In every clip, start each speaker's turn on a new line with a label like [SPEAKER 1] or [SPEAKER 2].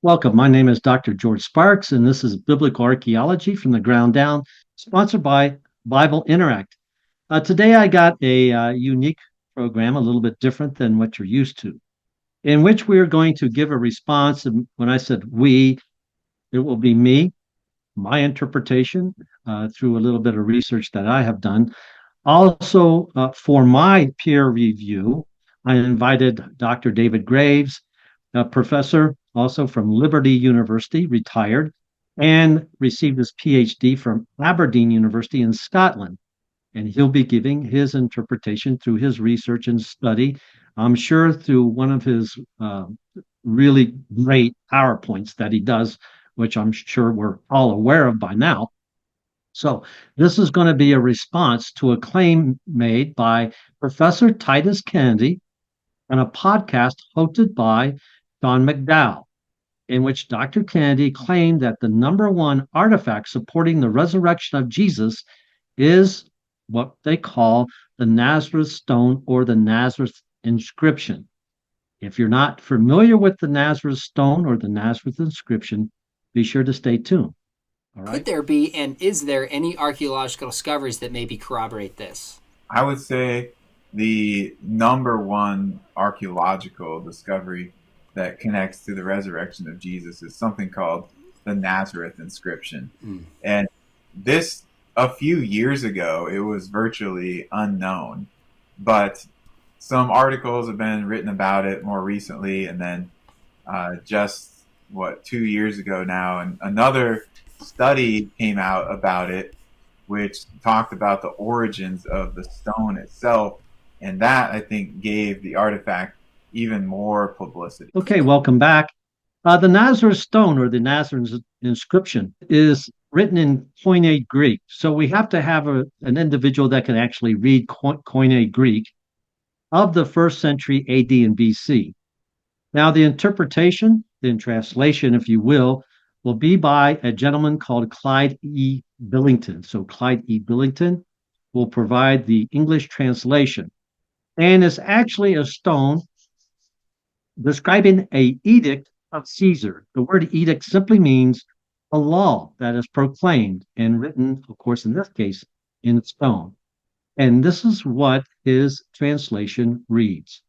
[SPEAKER 1] Welcome. My name is Dr. George Sparks, and this is Biblical Archaeology from the Ground Down, sponsored by Bible Interact. Today, I got a unique program, a little bit different than what you're used to, in which we are going to give a response. And when I said we, it will be me, my interpretation through a little bit of research that I have done. Also, for my peer review, I invited Dr. David Graves, a professor also from Liberty University, retired, and received his PhD from Aberdeen University in Scotland. And he'll be giving his interpretation through his research and study, I'm sure through one of his really great PowerPoints that he does, which I'm sure we're all aware of by now. So this is going to be a response to a claim made by Professor Titus Kennedy on a podcast hosted by John McDowell, in which Dr. Kennedy claimed that the number one artifact supporting the resurrection of Jesus is what they call the Nazareth stone or the Nazareth inscription. If you're not familiar with the Nazareth stone or the Nazareth inscription, be sure to stay tuned. All right.
[SPEAKER 2] Could there be, and is there any archaeological discoveries that maybe corroborate this?
[SPEAKER 3] I would say the number one archaeological discovery that connects to the resurrection of Jesus is something called the Nazareth Inscription. And this, a few years ago, it was virtually unknown, but some articles have been written about it more recently, and then just 2 years ago now, and another study came out about it, which talked about the origins of the stone itself, and that, I think, gave the artifact even more publicity.
[SPEAKER 1] Okay, welcome back. The Nazareth stone or the Nazareth inscription is written in Koine Greek. So we have to have an individual that can actually read Koine Greek of the first century AD and BC. Now, the interpretation, the translation, if you will be by a gentleman called Clyde E. Billington. So Clyde E. Billington will provide the English translation. And it's actually a stone describing an edict of Caesar. The word edict simply means a law that is proclaimed and written, of course, in this case, in stone. And this is what his translation reads.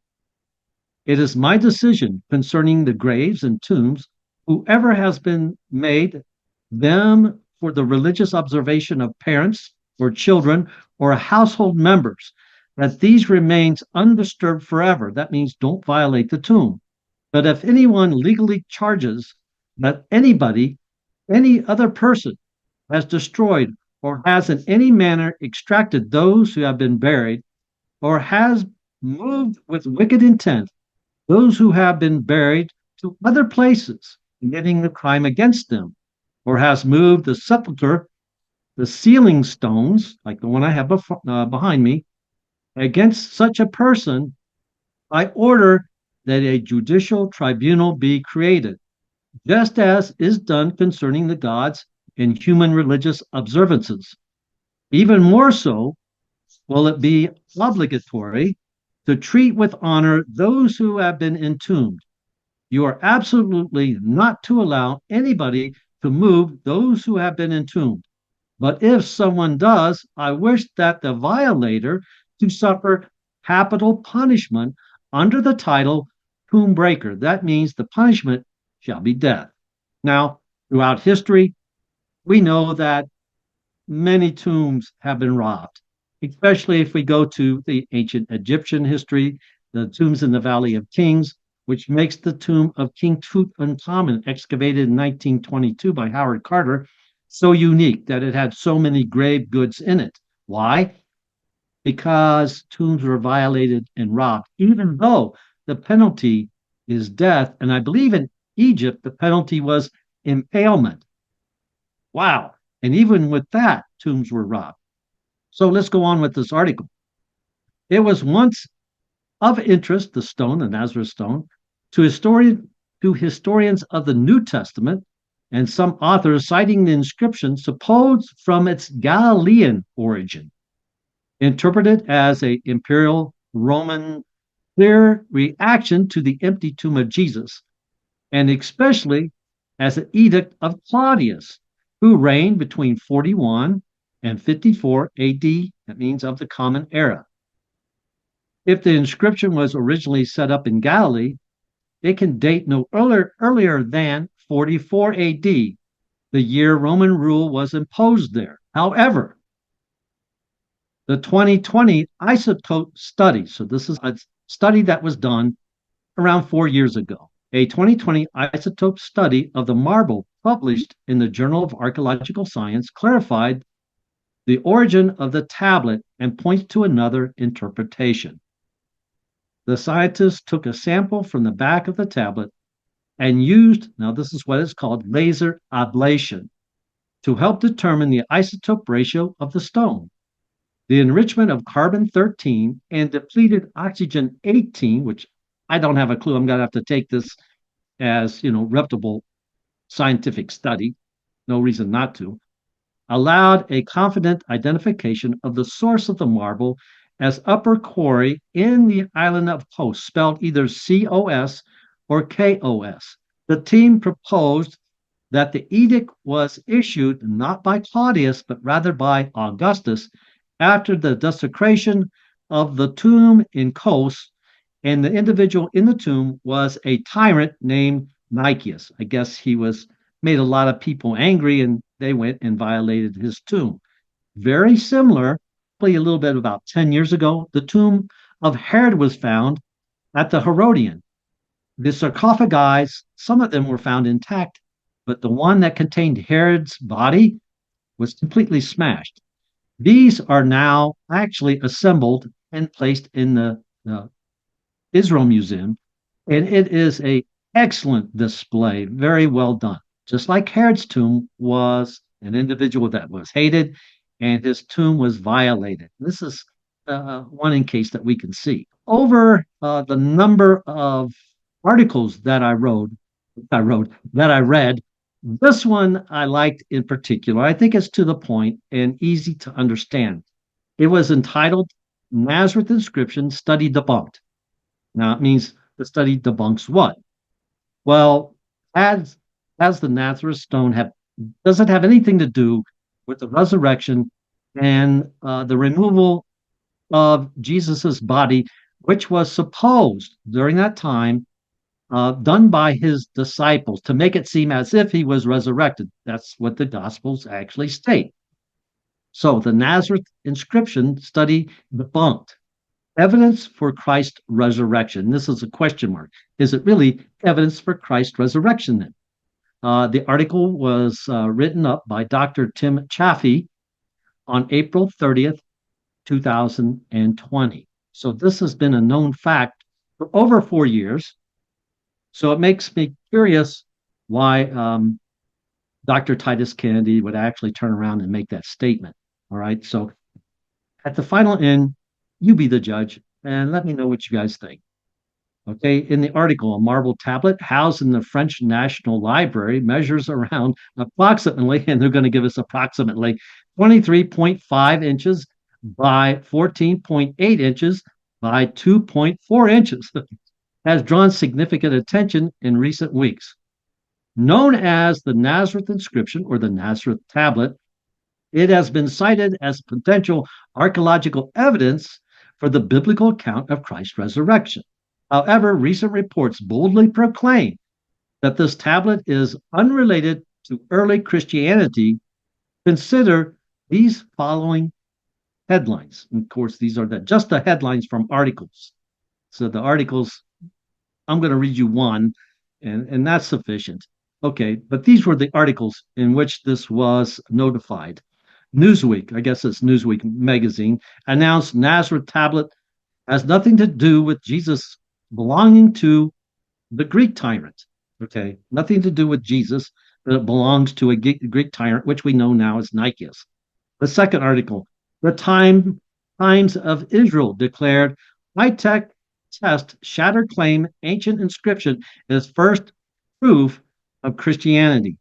[SPEAKER 1] It is my decision concerning the graves and tombs, whoever has been made them for the religious observation of parents or children or household members, that these remains undisturbed forever. That means don't violate the tomb. But if anyone legally charges that anybody, any other person, has destroyed or has in any manner extracted those who have been buried, or has moved with wicked intent those who have been buried to other places, committing the crime against them, or has moved the sepulchre, the sealing stones, like the one I have behind me, against such a person, I order that a judicial tribunal be created, just as is done concerning the gods and human religious observances. Even more so, will it be obligatory to treat with honor those who have been entombed. You are absolutely not to allow anybody to move those who have been entombed. But if someone does, I wish that the violator to suffer capital punishment under the title tomb breaker. That means the punishment shall be death. Now, throughout history, we know that many tombs have been robbed, especially if we go to the ancient Egyptian history, the tombs in the Valley of Kings, which makes the tomb of King Tutankhamun, excavated in 1922 by Howard Carter, so unique that it had so many grave goods in it. Why? Because tombs were violated and robbed, even though the penalty is death. And I believe in Egypt, the penalty was impalement. Wow. And even with that, tombs were robbed. So let's go on with this article. It was once of interest, the stone, the Nazareth stone, to historians of the New Testament, and some authors citing the inscription supposed from its Galilean origin, interpreted as an imperial Roman clear reaction to the empty tomb of Jesus, and especially as an edict of Claudius, who reigned between 41 and 54 AD. That means of the Common Era. If the inscription was originally set up in Galilee, it can date no earlier than 44 AD, the year Roman rule was imposed there. However, the 2020 isotope study, so this is a study that was done around 4 years ago, a 2020 isotope study of the marble published in the Journal of Archaeological Science clarified the origin of the tablet and points to another interpretation. The scientists took a sample from the back of the tablet and used, now this is what is called laser ablation, to help determine the isotope ratio of the stone. The enrichment of carbon-13 and depleted oxygen-18, which I don't have a clue, I'm going to have to take this as, reputable scientific study, no reason not to, allowed a confident identification of the source of the marble as upper quarry in the island of Kos, spelled either COS or KOS. The team proposed that the edict was issued not by Claudius, but rather by Augustus after the desecration of the tomb in Kos, and the individual in the tomb was a tyrant named Nicias. I guess he made a lot of people angry, and they went and violated his tomb. Very similar, probably a little bit about 10 years ago, the tomb of Herod was found at the Herodian. The sarcophagi, some of them were found intact, but the one that contained Herod's body was completely smashed. These are now actually assembled and placed in the Israel Museum, and it is an excellent display, very well done. Just like Herod's tomb was an individual that was hated, and his tomb was violated. This is one in case that we can see. Over the number of articles that I read, this one I liked in particular. I think it's to the point and easy to understand. It was entitled Nazareth Inscription Study Debunked. Now it means the study debunks what? Well, as the Nazareth stone doesn't have anything to do with the resurrection and the removal of Jesus's body, which was supposed during that time done by his disciples to make it seem as if he was resurrected. That's what the Gospels actually state. So the Nazareth Inscription study debunked. Evidence for Christ's resurrection. This is a question mark. Is it really evidence for Christ's resurrection then? The article was written up by Dr. Tim Chaffee on April 30th, 2020. So this has been a known fact for over 4 years. So it makes me curious why Dr. Titus Kennedy would actually turn around and make that statement. All right. So at the final end, you be the judge and let me know what you guys think. Okay. In the article, a marble tablet housed in the French National Library measures around approximately, and they're going to give us approximately 23.5 inches by 14.8 inches by 2.4 inches. Has drawn significant attention in recent weeks. Known as the Nazareth Inscription or the Nazareth Tablet, it has been cited as potential archaeological evidence for the biblical account of Christ's resurrection. However, recent reports boldly proclaim that this tablet is unrelated to early Christianity. Consider these following headlines. And of course, these are just the headlines from articles. So the articles, I'm going to read you one, and that's sufficient. Okay, but these were the articles in which this was notified. Newsweek, I guess it's Newsweek magazine, announced Nazareth tablet has nothing to do with Jesus belonging to the Greek tyrant. Okay, nothing to do with Jesus, but it belongs to a Greek tyrant, which we know now as Nicias. The second article, the Times of Israel declared high-tech test shattered claim ancient inscription is first proof of Christianity.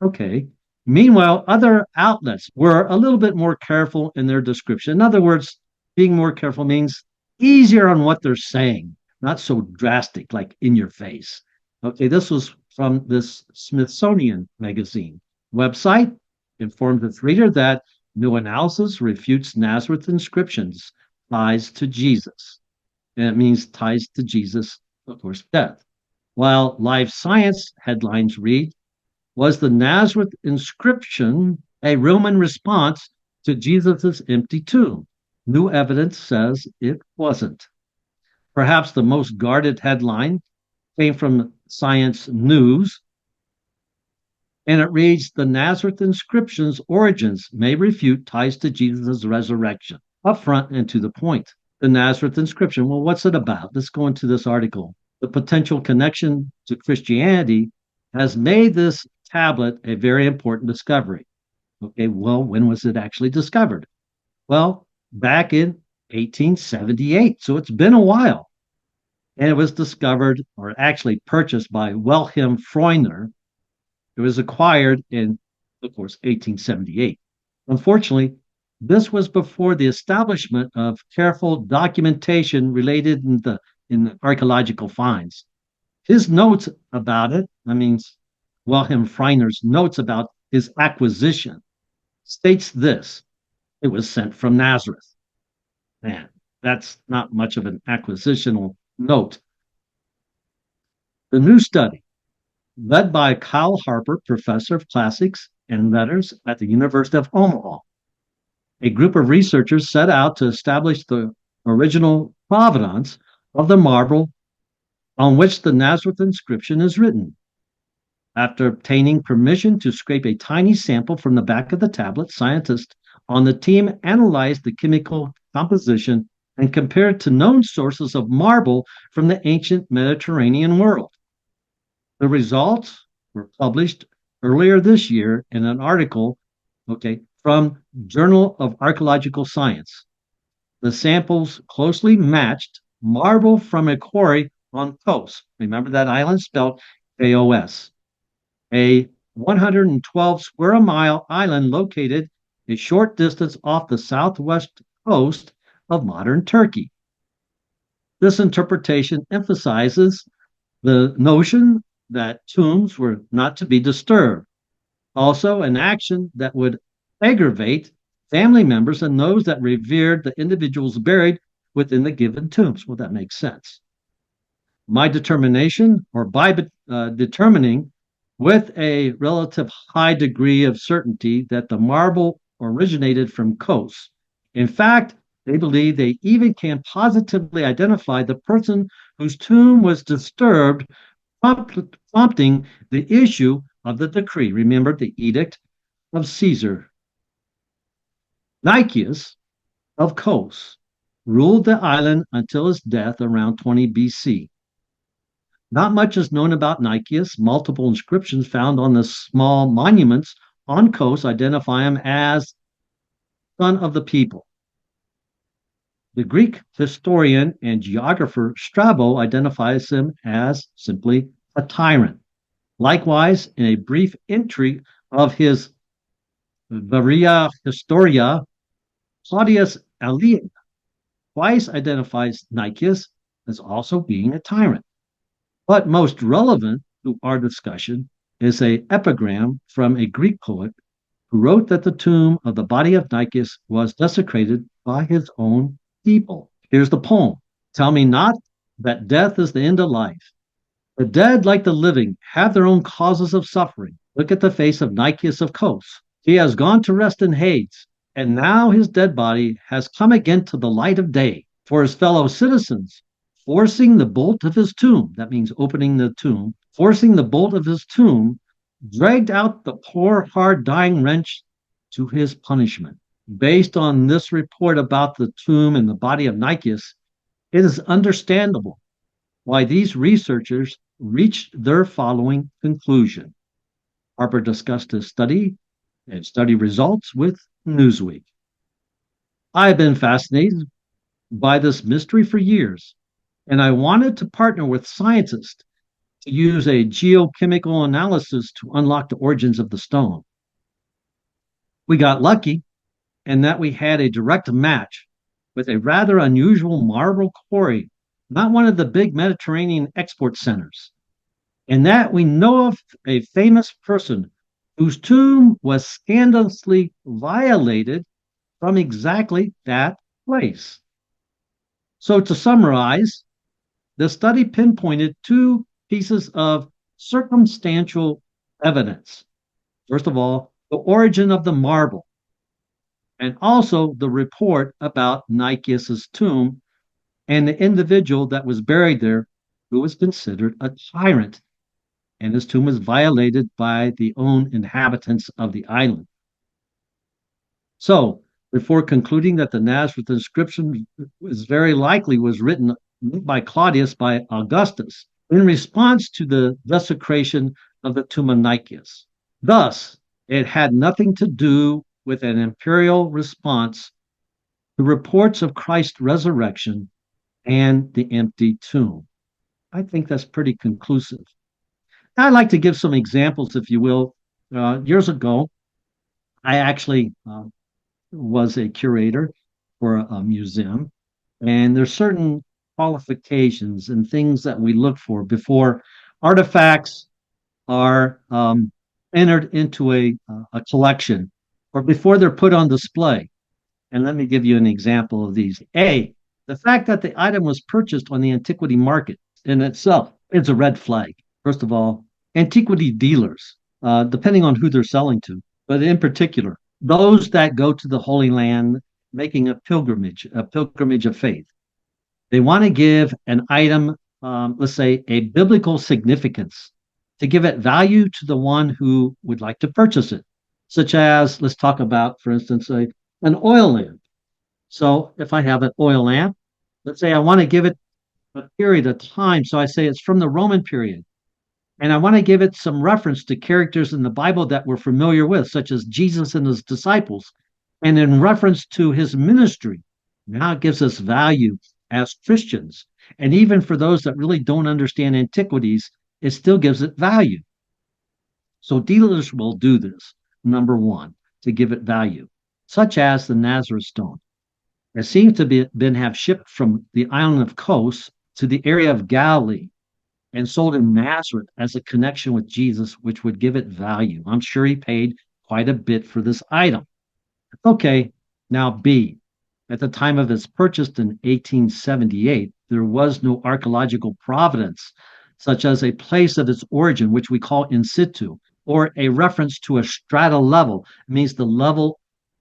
[SPEAKER 1] Okay. Meanwhile, other outlets were a little bit more careful in their description. In other words, being more careful means easier on what they're saying, not so drastic, like in your face. Okay, this was from this Smithsonian magazine website informs its reader that new analysis refutes Nazareth inscriptions ties to Jesus. And it means ties to Jesus, of course, death. While Life Science headlines read, was the Nazareth inscription a Roman response to Jesus' empty tomb? New evidence says it wasn't. Perhaps the most guarded headline came from Science News, and it reads, the Nazareth inscription's origins may refute ties to Jesus' resurrection. Up front and to the point. The Nazareth inscription, well, what's it about? Let's go into this article. The potential connection to Christianity has made this tablet a very important discovery. Okay, well, when was it actually discovered? Well, back in 1878. So it's been a while. And it was discovered, or actually purchased by Wilhelm Freuner. It was acquired in, of course, 1878. Unfortunately, this was before the establishment of careful documentation related in the archaeological finds. His notes about it, Wilhelm Freuner's notes about his acquisition, states this: it was sent from Nazareth. Man, that's not much of an acquisitional note. The new study, led by Kyle Harper, professor of classics and letters at the University of Omaha. A group of researchers set out to establish the original provenance of the marble on which the Nazareth inscription is written. After obtaining permission to scrape a tiny sample from the back of the tablet, scientists on the team analyzed the chemical composition and compared to known sources of marble from the ancient Mediterranean world. The results were published earlier this year in an article, from Journal of Archaeological Science. The samples closely matched marble from a quarry on Kos. Remember that island spelled Kos, a 112 square mile island located a short distance off the southwest coast of modern Turkey. This interpretation emphasizes the notion that tombs were not to be disturbed. Also, an action that would aggravate family members and those that revered the individuals buried within the given tombs. Well, that makes sense. My determination, or by determining with a relative high degree of certainty that the marble originated from Kos. In fact, they believe they even can positively identify the person whose tomb was disturbed, prompting the issue of the decree. Remember the edict of Caesar. Nicias of Kos ruled the island until his death around 20 BC. Not much is known about Nicias. Multiple inscriptions found on the small monuments on Kos identify him as son of the people. The Greek historian and geographer Strabo identifies him as simply a tyrant. Likewise, in a brief entry of his Varia Historia, Claudius Aelian twice identifies Nicias as also being a tyrant. But most relevant to our discussion is an epigram from a Greek poet who wrote that the tomb of the body of Nicias was desecrated by his own people. Here's the poem. Tell me not that death is the end of life. The dead, like the living, have their own causes of suffering. Look at the face of Nicias of Kos. He has gone to rest in Hades, and now his dead body has come again to the light of day. For his fellow citizens, forcing the bolt of his tomb, that means opening the tomb, forcing the bolt of his tomb, dragged out the poor, hard, dying wretch to his punishment. Based on this report about the tomb and the body of Nicias, it is understandable why these researchers reached their following conclusion. Harper discussed his study and study results with Newsweek. I have been fascinated by this mystery for years, and I wanted to partner with scientists to use a geochemical analysis to unlock the origins of the stone. We got lucky in that we had a direct match with a rather unusual marble quarry, not one of the big Mediterranean export centers. And that we know of a famous person whose tomb was scandalously violated from exactly that place. So, to summarize, the study pinpointed two pieces of circumstantial evidence. First of all, the origin of the marble, and also the report about Nicias's tomb and the individual that was buried there who was considered a tyrant, and his tomb was violated by the own inhabitants of the island. So, before concluding that the Nazareth inscription was very likely was written by Claudius by Augustus in response to the desecration of the tomb of Nicias. Thus, it had nothing to do with an imperial response to reports of Christ's resurrection and the empty tomb. I think that's pretty conclusive. I'd like to give some examples, if you will. Years ago, I actually was a curator for a museum, and there's certain qualifications and things that we look for before artifacts are entered into a collection or before they're put on display. And let me give you an example of these. A, the fact that the item was purchased on the antiquity market in itself is a red flag. First of all, antiquity dealers, depending on who they're selling to, but in particular, those that go to the Holy Land making a pilgrimage of faith. They want to give an item, let's say, a biblical significance to give it value to the one who would like to purchase it, such as, let's talk about, for instance, an oil lamp. So if I have an oil lamp, let's say I want to give it a period of time. So I say it's from the Roman period. And I want to give it some reference to characters in the Bible that we're familiar with, such as Jesus and his disciples, and in reference to his ministry. Now it gives us value as Christians. And even for those that really don't understand antiquities, it still gives it value. So dealers will do this, number one, to give it value, such as the Nazareth stone. It seems to have shipped from the island of Kos to the area of Galilee and sold in Nazareth as a connection with Jesus, which would give it value. I'm sure he paid quite a bit for this item. Okay, now B. At the time of its purchase in 1878, there was no archaeological provenance, such as a place of its origin, which we call in situ, or a reference to a strata level. It means the level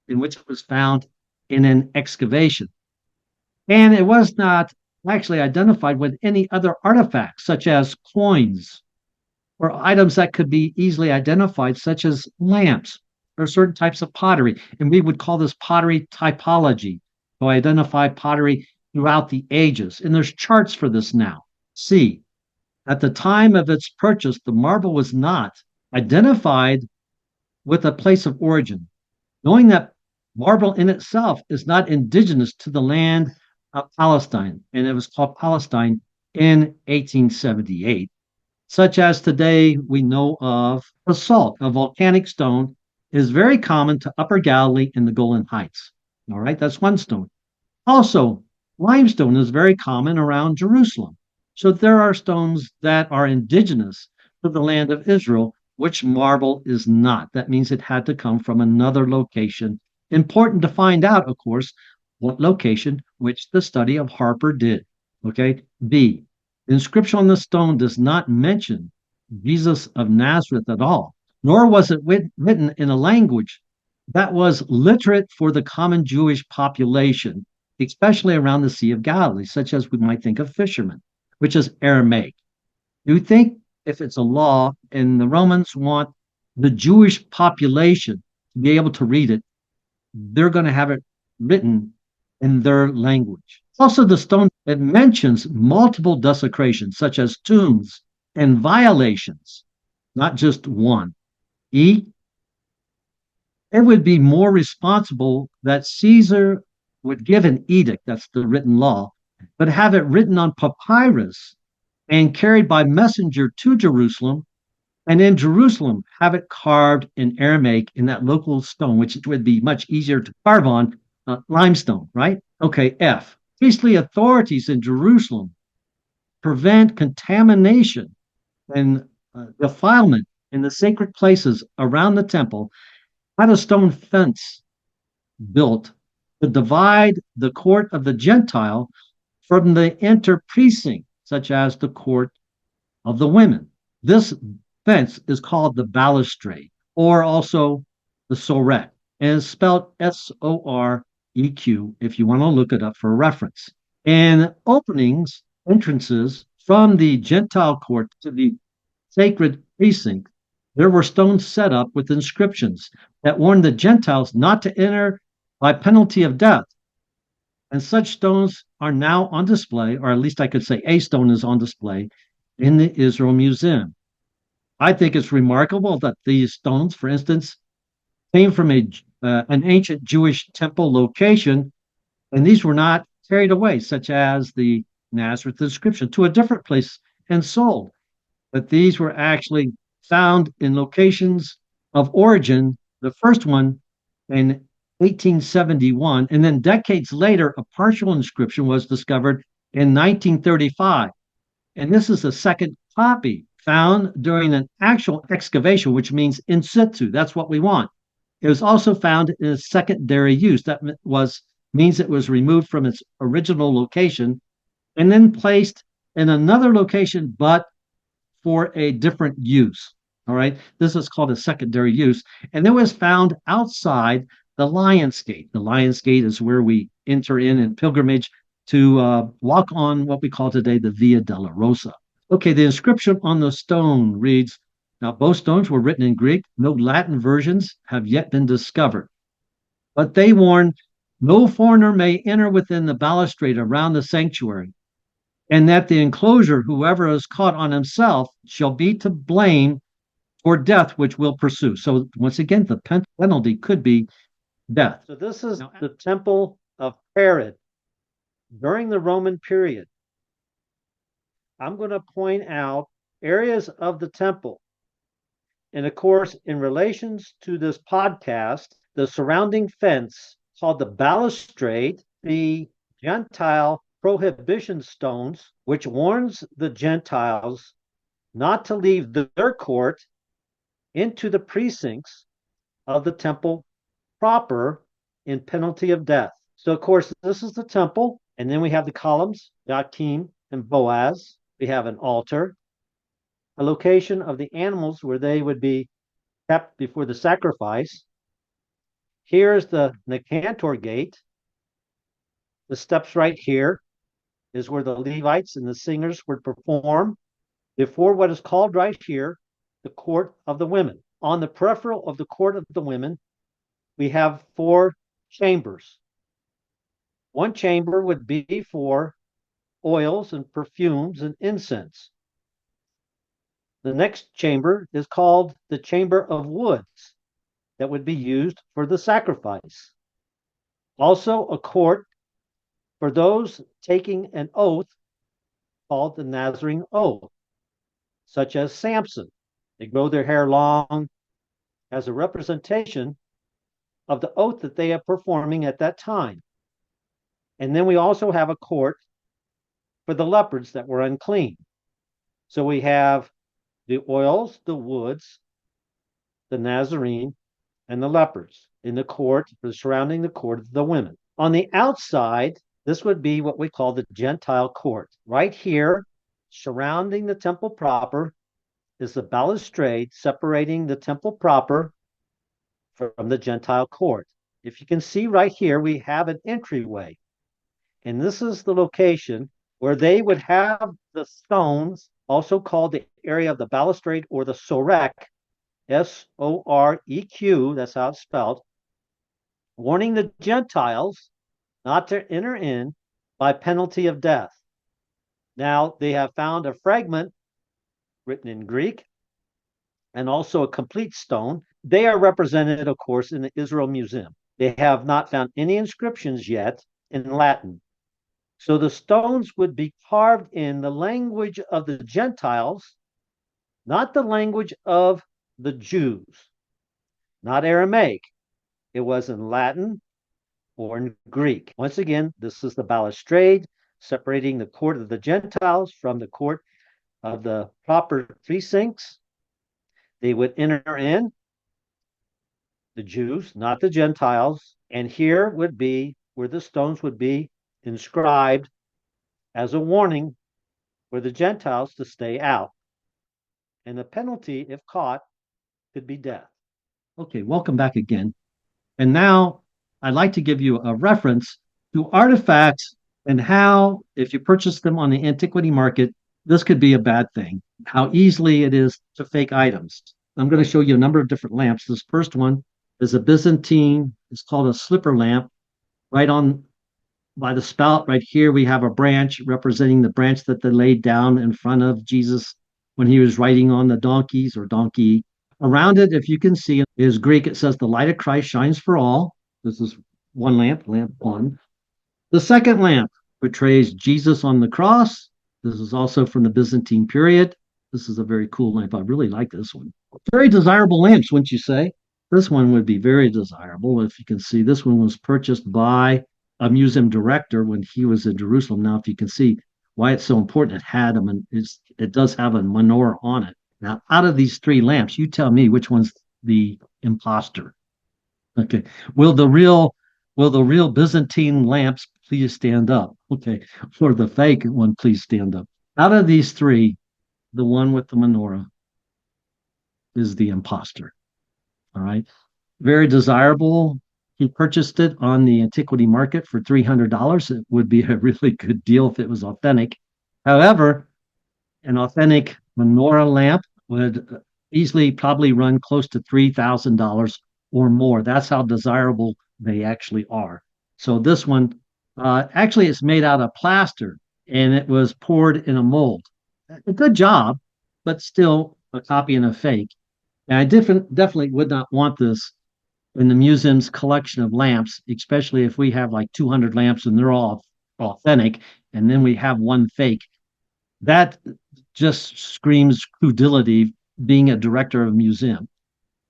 [SPEAKER 1] in which it was found in an excavation. And it was not actually identified with any other artifacts, such as coins or items that could be easily identified, such as lamps or certain types of pottery. And we would call this pottery typology, to identify pottery throughout the ages. And there's charts for this now. C, at the time of its purchase, the marble was not identified with a place of origin, knowing that marble in itself is not indigenous to the land of Palestine, and it was called Palestine in 1878. Such as today we know of basalt, a volcanic stone, is very common to Upper Galilee in the Golan Heights. All right, that's one stone. Also, limestone is very common around Jerusalem. So there are stones that are indigenous to the land of Israel, which marble is not. That means it had to come from another location. Important to find out, of course, what location, which the study of Harper did. Okay. B, the inscription on the stone does not mention Jesus of Nazareth at all, nor was it written in a language that was literate for the common Jewish population, especially around the Sea of Galilee, such as we might think of fishermen, which is Aramaic. You think if it's a law and the Romans want the Jewish population to be able to read it, they're going to have it written in their language. Also, the stone, it mentions multiple desecrations, such as tombs and violations, not just one. E, it would be more responsible that Caesar would give an edict, that's the written law, but have it written on papyrus and carried by messenger to Jerusalem, and in Jerusalem have it carved in Aramaic in that local stone, which would be much easier to carve on limestone, right? Okay, F. Priestly authorities in Jerusalem prevent contamination and defilement in the sacred places around the temple had a stone fence built to divide the court of the Gentile from the inner precinct, such as the court of the women. This fence is called the balustrade, or also the sorek, and is spelled Soreq if you want to look it up for reference. And openings, entrances from the Gentile court to the sacred precinct, there were stones set up with inscriptions that warned the Gentiles not to enter by penalty of death. And such stones are now on display, or at least I could say a stone is on display in the Israel Museum. I think it's remarkable that these stones, for instance, came from an ancient Jewish temple location, and these were not carried away, such as the Nazareth Inscription, to a different place and sold. But these were actually found in locations of origin. The first one in 1871, and then decades later, a partial inscription was discovered in 1935. And this is a second copy found during an actual excavation, which means in situ. That's what we want. It was also found in a secondary use. That means it was removed from its original location and then placed in another location, but for a different use. All right. This is called a secondary use. And it was found outside the Lion's Gate. The Lion's Gate is where we enter in pilgrimage to walk on what we call today the Via della Rosa. Okay, the inscription on the stone reads, now both stones were written in Greek. No Latin versions have yet been discovered. But they warn, no foreigner may enter within the balustrade around the sanctuary, and that the enclosure, whoever is caught on himself, shall be to blame for death, which will pursue. So once again, the penalty could be death. So this is the temple of Herod during the Roman period. I'm going to point out areas of the temple. And of course, in relations to this podcast, the surrounding fence called the balustrade, the Gentile prohibition stones, which warns the Gentiles not to leave their court into the precincts of the temple proper in penalty of death. So, of course, this is the temple, and then we have the columns, Yakim and Boaz. We have an altar, a location of the animals where they would be kept before the sacrifice. Here's the Nicanor gate. The steps right here is where the Levites and the singers would perform before what is called right here the court of the women. On the peripheral of the court of the women, we have 4 chambers. One chamber would be for oils and perfumes and incense. The next chamber is called the chamber of woods that would be used for the sacrifice. Also a court for those taking an oath called the Nazarene oath, such as Samson. They grow their hair long as a representation of the oath that they are performing at that time. And then we also have a court for the leopards that were unclean. So we have the oils, the woods, the Nazarene, and the leopards in the court, surrounding the court of the women. On the outside, this would be what we call the Gentile court. Right here, surrounding the temple proper, is the balustrade separating the temple proper from the Gentile court. If you can see right here, we have an entryway. And this is the location where they would have the stones, also called the area of the balustrade or the sorek, Soreq, that's how it's spelled, warning the Gentiles not to enter in by penalty of death. Now, they have found a fragment written in Greek and also a complete stone. They are represented, of course, in the Israel Museum. They have not found any inscriptions yet in Latin. So the stones would be carved in the language of the Gentiles, not the language of the Jews, not Aramaic. It was in Latin or in Greek. Once again, this is the balustrade separating the court of the Gentiles from the court of the proper precincts. They would enter in, the Jews, not the Gentiles. And here would be where the stones would be inscribed as a warning for the Gentiles to stay out. And the penalty, if caught, could be death. Okay, welcome back again. And now I'd like to give you a reference to artifacts and how, if you purchase them on the antiquity market, this could be a bad thing. How easily it is to fake items. I'm going to show you a number of different lamps. This first one is a Byzantine, it's called a slipper lamp. Right on by the spout, right here, we have a branch representing the branch that they laid down in front of Jesus when he was riding on the donkeys or donkey. Around it, if you can see, is Greek. It says, "The light of Christ shines for all." This is one lamp, lamp one. The second lamp portrays Jesus on the cross. This is also from the Byzantine period. This is a very cool lamp. I really like this one. Very desirable lamps, wouldn't you say? This one would be very desirable. If you can see, this one was purchased by a museum director when he was in Jerusalem. Now, if you can see why it's so important, it does have a menorah on it. Now, out of these three lamps, you tell me which one's the imposter. Okay. Will the real Byzantine lamps please stand up? Okay. For the fake one, please stand up. Out of these three, the one with the menorah is the imposter. All right. Very desirable. He purchased it on the antiquity market for $300. It would be a really good deal if it was authentic. However, an authentic menorah lamp would easily probably run close to $3,000 or more. That's how desirable they actually are. So this one, actually, it's made out of plaster and it was poured in a mold. A good job, but still a copy and a fake. And I definitely would not want this in the museum's collection of lamps, especially if we have like 200 lamps and they're all authentic, and then we have one fake. That just screams crudity being a director of a museum.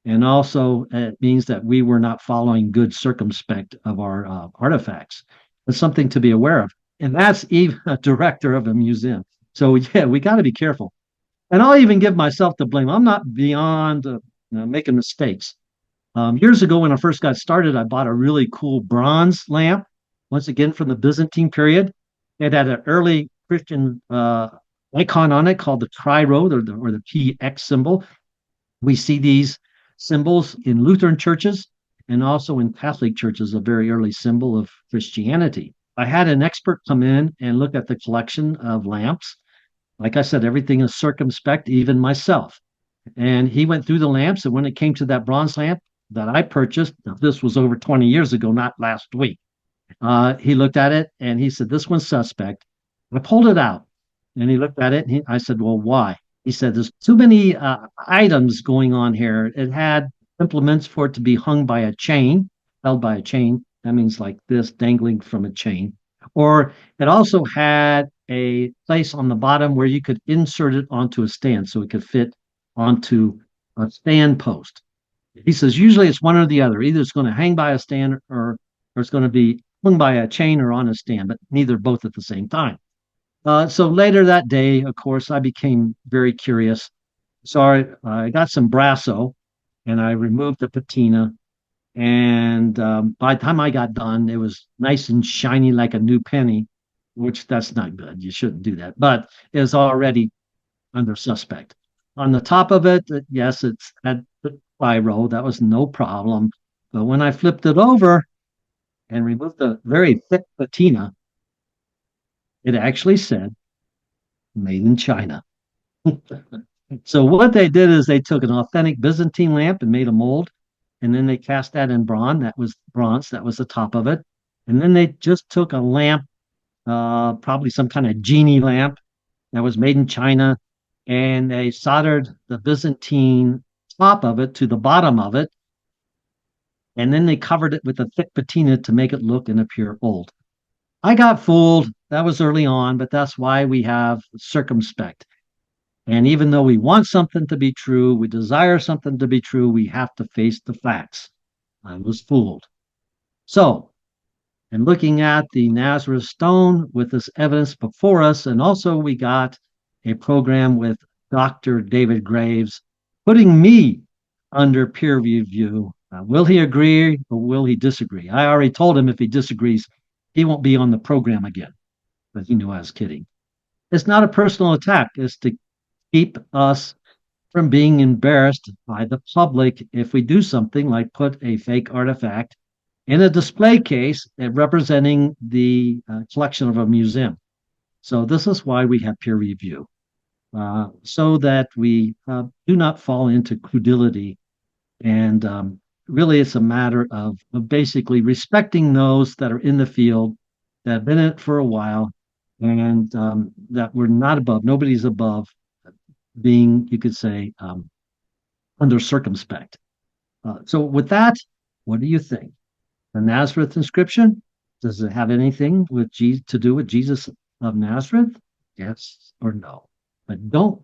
[SPEAKER 1] And also, it means that we were not following good circumspect of our artifacts. It's something to be aware of. And that's even a director of a museum. So, yeah, we got to be careful. And I'll even give myself the blame. I'm not beyond making mistakes. Years ago, when I first got started, I bought a really cool bronze lamp, once again from the Byzantine period. It had an early Christian icon on it called the Tri-Rho, or the PX symbol. We see these symbols in Lutheran churches and also in Catholic churches, a very early symbol of Christianity. I had an expert come in and look at the collection of lamps. Like I said, everything is circumspect, even myself. And he went through the lamps, and when it came to that bronze lamp that I purchased, this was over 20 years ago, not last week. He looked at it and he said, "This one's suspect." I pulled it out and he looked at it and I said, "Well, why?" He said, "There's too many items going on here." It had implements for it to be hung by a chain, held by a chain. That means like this, dangling from a chain. Or it also had a place on the bottom where you could insert it onto a stand so it could fit onto a stand post. He says usually it's one or the other. Either it's going to hang by a stand or it's going to be hung by a chain or on a stand, but neither both at the same time. So later that day, of course, I became very curious. So I got some Brasso and I removed the patina. And by the time I got done, it was nice and shiny like a new penny, which that's not good. You shouldn't do that. But it was already under suspect. On the top of it, yes, it's had the Tri-Rho. That was no problem. But when I flipped it over and removed the very thick patina, it actually said made in China. So what they did is they took an authentic Byzantine lamp and made a mold, and then they cast that in bronze. That was the top of it. And then they just took a lamp, probably some kind of genie lamp that was made in China, and they soldered the Byzantine top of it to the bottom of it, and then they covered it with a thick patina to make it look and appear old. I got fooled. That was early on, but that's why we have circumspect. And even though we want something to be true, we desire something to be true, we have to face the facts. I was fooled. So, in looking at the Nazareth stone with this evidence before us, and also we got a program with Dr. David Graves putting me under peer review. Will he agree or will he disagree? I already told him if he disagrees, he won't be on the program again. But he knew I was kidding. It's not a personal attack. It's to keep us from being embarrassed by the public if we do something like put a fake artifact in a display case representing the collection of a museum. So this is why we have peer review, so that we do not fall into credulity. And really, it's a matter of basically respecting those that are in the field, that have been in it for a while, and that we're not above, nobody's above being, you could say, under circumspect. So with that, what do you think? The Nazareth inscription, does it have anything with to do with Jesus of Nazareth? Yes or no? But don't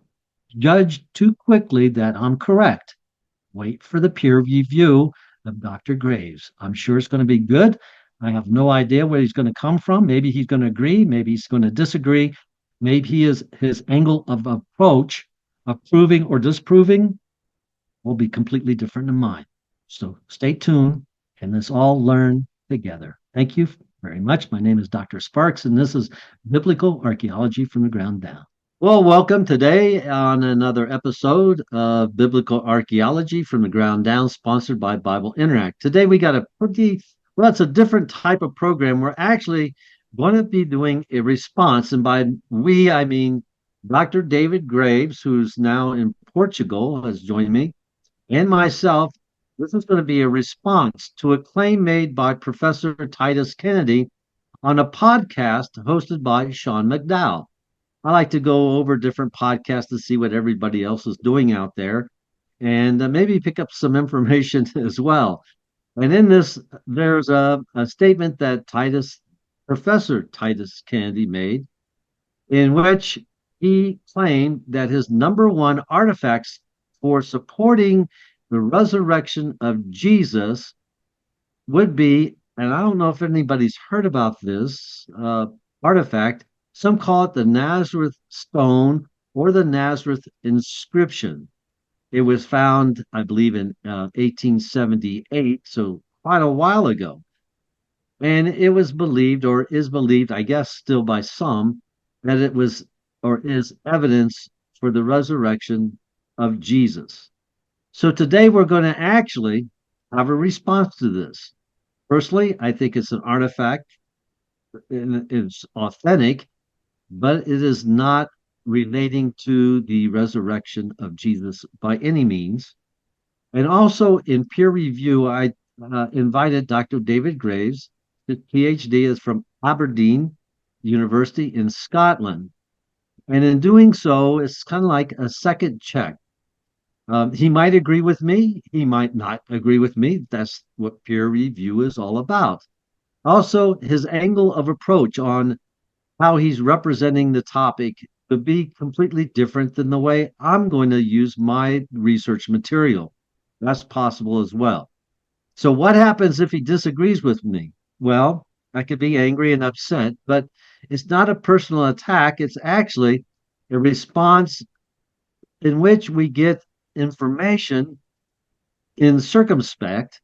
[SPEAKER 1] judge too quickly that I'm correct. Wait for the peer review of Dr. Graves. I'm sure it's going to be good. I have no idea where he's going to come from. Maybe he's going to agree. Maybe he's going to disagree. Maybe his angle of approach, approving or disproving, will be completely different than mine. So stay tuned and let's all learn together. Thank you very much. My name is Dr. Sparks, and this is Biblical Archaeology from the Ground Down. Well, welcome today on another episode of Biblical Archaeology from the Ground Down, sponsored by Bible Interact. Today we got it's a different type of program. We're actually going to be doing a response, and by we, I mean Dr. David Graves, who's now in Portugal, has joined me, and myself. This is going to be a response to a claim made by Professor Titus Kennedy on a podcast hosted by Sean McDowell. I like to go over different podcasts to see what everybody else is doing out there and maybe pick up some information as well. And in this, there's a statement that Professor Titus Kennedy made, in which he claimed that his number one artifacts for supporting the resurrection of Jesus would be, and I don't know if anybody's heard about this artifact, some call it the Nazareth stone or the Nazareth inscription. It was found, I believe, in 1878, so quite a while ago. And it was believed, or is believed, I guess still by some, that it was or is evidence for the resurrection of Jesus. So today we're going to actually have a response to this. Personally, I think it's an artifact. It's authentic, but it is not relating to the resurrection of Jesus by any means. And also in peer review, I invited Dr. David Graves. His PhD is from Aberdeen University in Scotland. And in doing so, it's kind of like a second check. He might agree with me. He might not agree with me. That's what peer review is all about. Also, his angle of approach on how he's representing the topic could be completely different than the way I'm going to use my research material. That's possible as well. So what happens if he disagrees with me? Well, I could be angry and upset, but it's not a personal attack. It's actually a response in which we get information in circumspect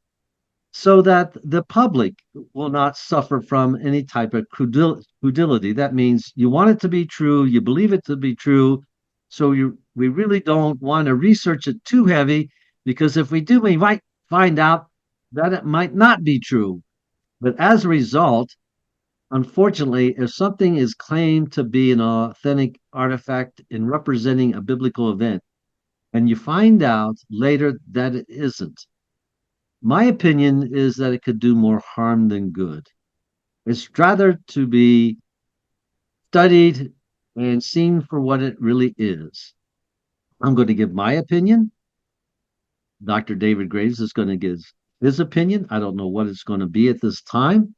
[SPEAKER 1] so that the public will not suffer from any type of credulity. That means you want it to be true, you believe it to be true, so we really don't want to research it too heavy, because if we do, we might find out that it might not be true. But as a result, unfortunately, if something is claimed to be an authentic artifact in representing a biblical event, and you find out later that it isn't, my opinion is that it could do more harm than good. It's rather to be studied and seen for what it really is. I'm going to give my opinion. Dr. David Graves is going to give his opinion. I don't know what it's going to be at this time.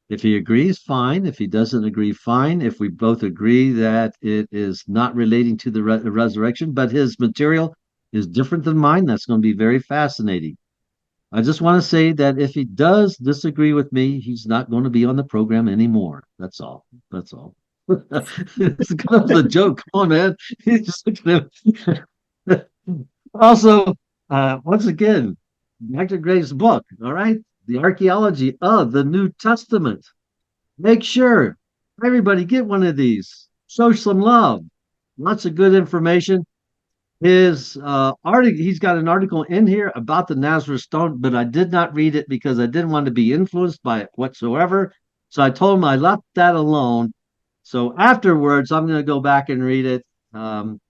[SPEAKER 1] If he agrees, fine. If he doesn't agree, fine. If we both agree that it is not relating to the resurrection, but his material is different than mine, that's going to be very fascinating. I just want to say that if he does disagree with me, he's not going to be on the program anymore. That's all. That's all. It's kind of a joke. Come on, man. Also, once again, Dr. Graves' book, all right? The Archaeology of the New Testament. Make sure everybody get one of these. Show some love. Lots of good information. His article, he's got an article in here about the Nazareth stone, but I did not read it because I didn't want to be influenced by it whatsoever. So I told him I left that alone. So afterwards, I'm going to go back and read it and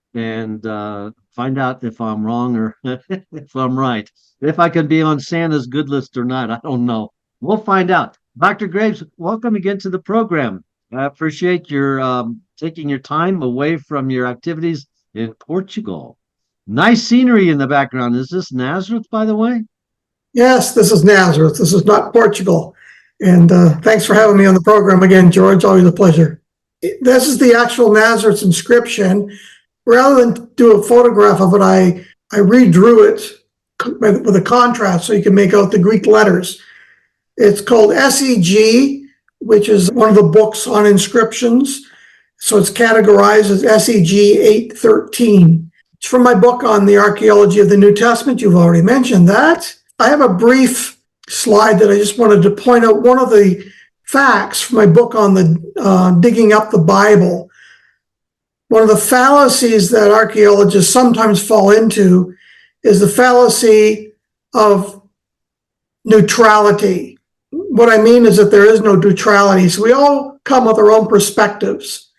[SPEAKER 1] find out if I'm wrong or if I'm right. If I can be on Santa's good list or not, I don't know. We'll find out. Dr. Graves, welcome again to the program. I appreciate your taking your time away from your activities in Portugal. Nice scenery in the background. Is this Nazareth, by the way?
[SPEAKER 4] Yes, this is Nazareth. This is not Portugal. And thanks for having me on the program again, George. Always a pleasure. This is the actual Nazareth inscription. Rather than do a photograph of it, I redrew it with a contrast so you can make out the Greek letters. It's called SEG, which is one of the books on inscriptions. So it's categorized as SEG 813. It's from my book on the archaeology of the New Testament. You've already mentioned that. I have a brief slide that I just wanted to point out one of the facts from my book on the digging up the Bible. One of the fallacies that archaeologists sometimes fall into is the fallacy of neutrality. What I mean is that there is no neutrality. So we all come with our own perspectives.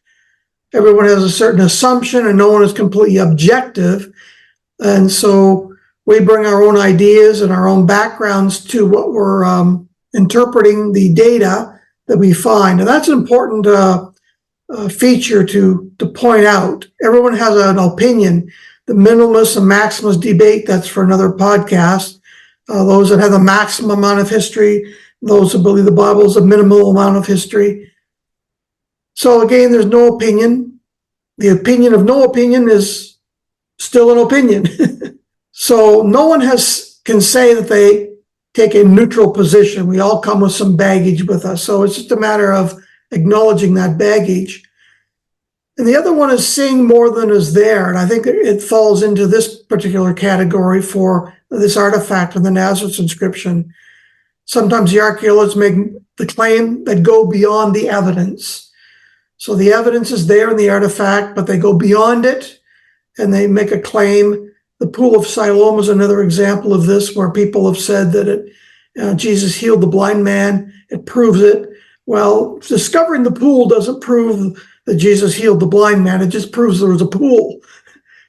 [SPEAKER 4] Everyone has a certain assumption and no one is completely objective. And so we bring our own ideas and our own backgrounds to what we're interpreting the data that we find. And that's an important feature to point out. Everyone has an opinion. The minimalist and maximalist debate, that's for another podcast. Those that have the maximum amount of history, those who believe the Bible is a minimal amount of history. So again, there's no opinion. The opinion of no opinion is still an opinion. So no one can say that they take a neutral position. We all come with some baggage with us. So it's just a matter of acknowledging that baggage. And the other one is seeing more than is there. And I think it falls into this particular category for this artifact in the Nazareth inscription. Sometimes the archaeologists make the claim that go beyond the evidence. So the evidence is there in the artifact, but they go beyond it and they make a claim. The Pool of Siloam is another example of this, where people have said that Jesus healed the blind man. It proves it. Well, discovering the pool doesn't prove that Jesus healed the blind man. It just proves there was a pool.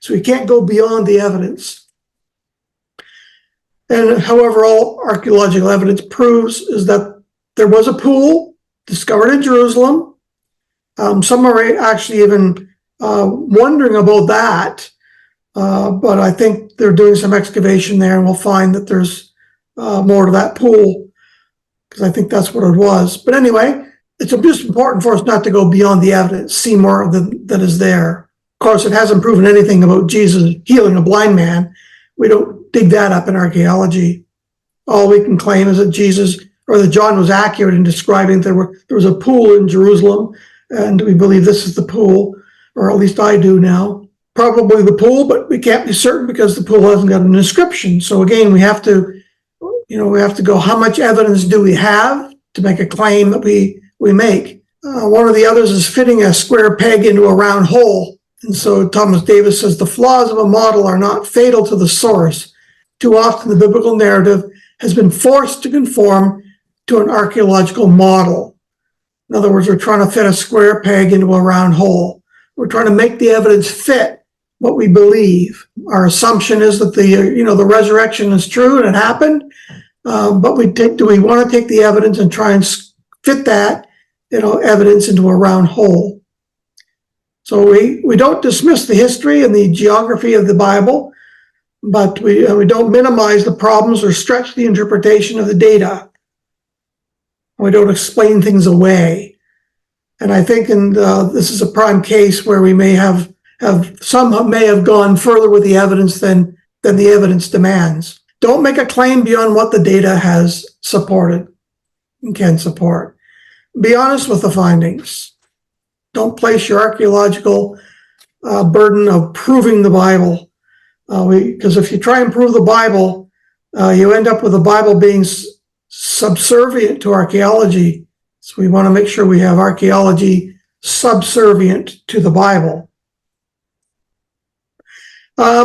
[SPEAKER 4] So we can't go beyond the evidence. And however, all archaeological evidence proves is that there was a pool discovered in Jerusalem. Some are actually even wondering about that. But I think they're doing some excavation there, and we'll find that there's more to that pool, because I think that's what it was. But anyway, it's just important for us not to go beyond the evidence, see more that is there. Of course, it hasn't proven anything about Jesus healing a blind man. We don't dig that up in archaeology. All we can claim is that Jesus, or that John was accurate in describing there was a pool in Jerusalem, and we believe this is the pool, or at least I do now. Probably the pool, but we can't be certain because the pool hasn't got an inscription. So again, we have to go, how much evidence do we have to make a claim that we make? One of the others is fitting a square peg into a round hole. And so Thomas Davis says, the flaws of a model are not fatal to the source. Too often the biblical narrative has been forced to conform to an archaeological model. In other words, we're trying to fit a square peg into a round hole. We're trying to make the evidence fit what we believe. Our assumption is that the resurrection is true and it happened, but do we want to take the evidence and try and fit that evidence into a round hole? So we don't dismiss the history and the geography of the Bible, but we don't minimize the problems or stretch the interpretation of the data. We don't explain things away. And I think this is a prime case where we may have some may have gone further with the evidence than the evidence demands. Don't make a claim beyond what the data has supported and can support. Be honest with the findings. Don't place your archaeological burden of proving the Bible Because if you try and prove the Bible, you end up with the Bible being subservient to archaeology. So we want to make sure we have archaeology subservient to the Bible. I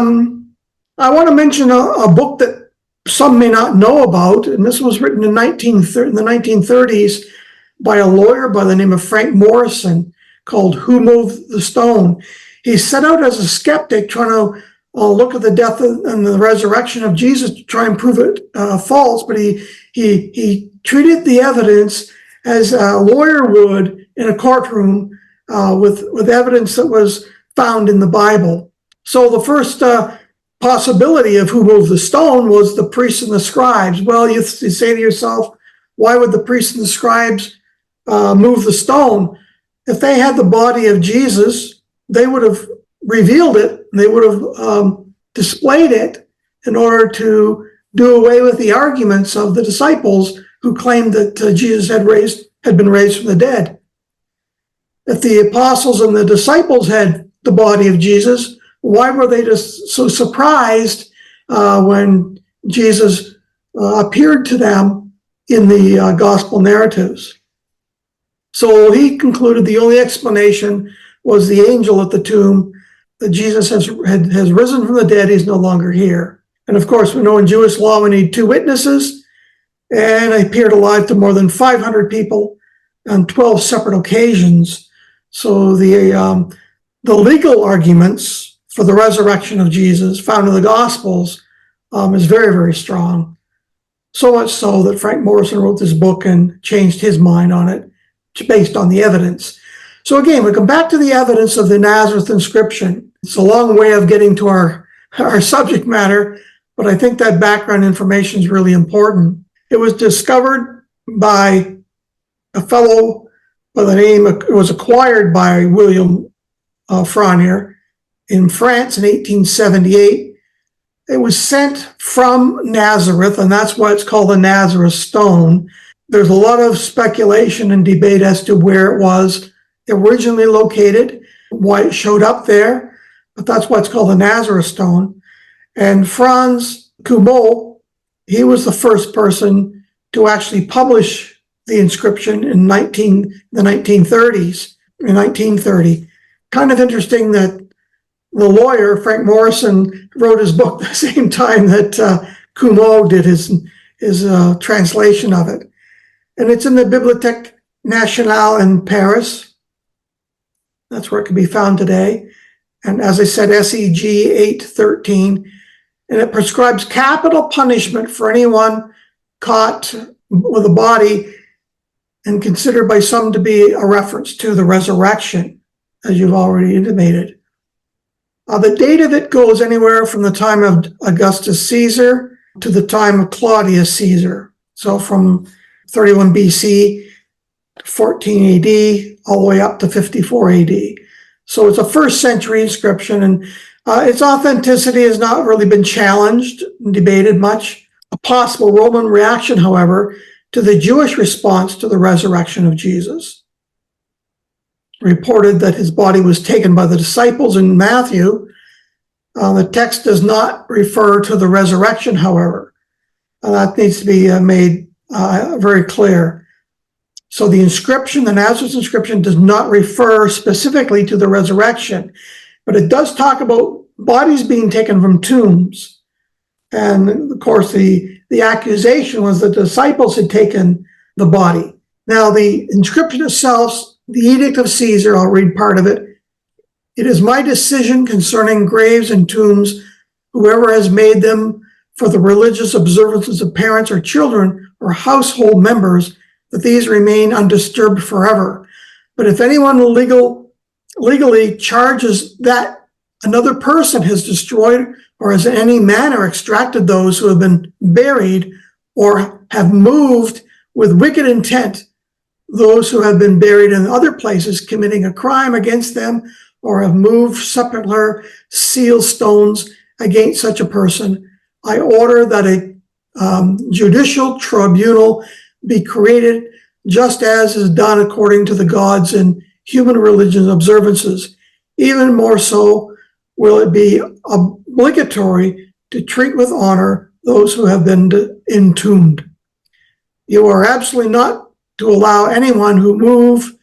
[SPEAKER 4] want to mention a book that some may not know about, and this was written in the 1930s by a lawyer by the name of Frank Morrison, called Who Moved the Stone. He set out as a skeptic trying to look at the death and the resurrection of Jesus to try and prove it false, but he treated the evidence as a lawyer would in a courtroom with evidence that was found in the Bible. So the first possibility of who moved the stone was the priests and the scribes. Well, you say to yourself, why would the priests and the scribes move the stone? If they had the body of Jesus, they would have revealed it. They would have displayed it in order to do away with the arguments of the disciples who claimed that Jesus had been raised from the dead. If the apostles and the disciples had the body of Jesus, why were they just so surprised when Jesus appeared to them in the gospel narratives? So he concluded the only explanation was the angel at the tomb, that Jesus has risen from the dead, he's no longer here. And of course, we know in Jewish law we need 2 witnesses, and he appeared alive to more than 500 people on 12 separate occasions. So the legal arguments for the resurrection of Jesus found in the Gospels is very, very strong. So much so that Frank Morrison wrote this book and changed his mind on it based on the evidence. So again, we come back to the evidence of the Nazareth inscription. It's a long way of getting to our subject matter, but I think that background information is really important. It was discovered by a fellow by the name, it was acquired by William Franier in France in 1878. It was sent from Nazareth, and that's why it's called the Nazareth stone. There's a lot of speculation and debate as to where it was originally located, why it showed up there, but that's why it's called the Nazareth stone. And Franz Cumont, he was the first person to actually publish the inscription in the 1930s, in 1930. Kind of interesting that the lawyer, Frank Morrison, wrote his book the same time that Cumont did his translation of it. And it's in the Bibliothèque Nationale in Paris. That's where it can be found today. And as I said, SEG 813. And it prescribes capital punishment for anyone caught with a body, and considered by some to be a reference to the resurrection, as you've already intimated. The date of it goes anywhere from the time of Augustus Caesar to the time of Claudius Caesar. So from 31 BC, 14 AD, all the way up to 54 AD. So it's a first century inscription, and its authenticity has not really been challenged and debated much. A possible Roman reaction, however, to the Jewish response to the resurrection of Jesus. Reported that his body was taken by the disciples in Matthew. The text does not refer to the resurrection, however. That needs to be made very clear. So the inscription, the Nazareth inscription, does not refer specifically to the resurrection, but it does talk about bodies being taken from tombs. And of course, the accusation was the disciples had taken the body. Now, the inscription itself, the Edict of Caesar, I'll read part of it. It is my decision concerning graves and tombs, whoever has made them for the religious observances of parents or children or household members, that these remain undisturbed forever. But if anyone legally charges that another person has destroyed or has in any manner extracted those who have been buried or have moved with wicked intent those who have been buried in other places, committing a crime against them, or have moved sepulchral seal stones against such a person, I order that a judicial tribunal be created, just as is done according to the gods and human religion observances. Even more so will it be obligatory to treat with honor those who have been entombed. You are absolutely not to allow anyone who move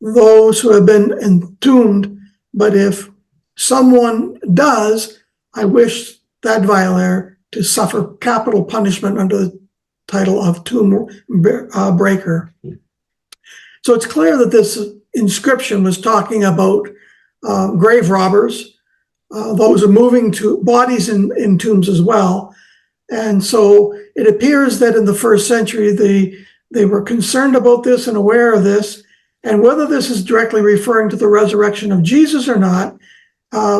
[SPEAKER 4] those who have been entombed, but if someone does, I wish that violator to suffer capital punishment under the title of tomb breaker. So it's clear that this inscription was talking about grave robbers, those are moving to bodies in tombs as well. And so it appears that in the first century, they were concerned about this and aware of this. And whether this is directly referring to the resurrection of Jesus or not,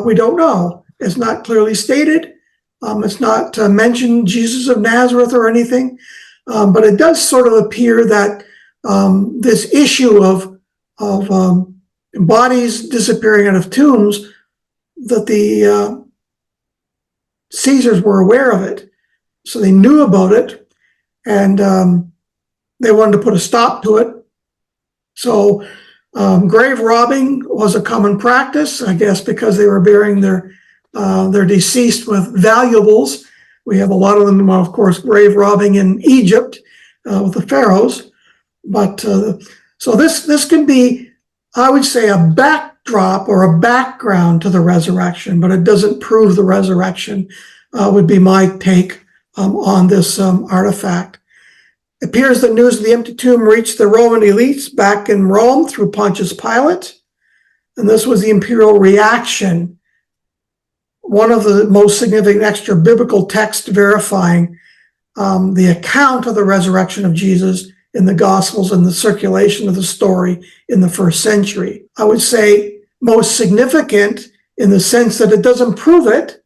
[SPEAKER 4] we don't know. It's not clearly stated. It's not mentioned Jesus of Nazareth or anything. But it does sort of appear that this issue of bodies disappearing out of tombs, that the Caesars were aware of it. So they knew about it, and they wanted to put a stop to it. So grave robbing was a common practice, I guess, because they were burying their deceased with valuables. We have a lot of them, of course, grave robbing in Egypt with the pharaohs. But so this can be, I would say, a backdrop or a background to the resurrection, but it doesn't prove the resurrection, would be my take on this artifact. It appears that news of the empty tomb reached the Roman elites back in Rome through Pontius Pilate, and this was the imperial reaction. One of the most significant extra biblical texts verifying the account of the resurrection of Jesus in the Gospels and the circulation of the story in the first century. I would say most significant in the sense that it doesn't prove it,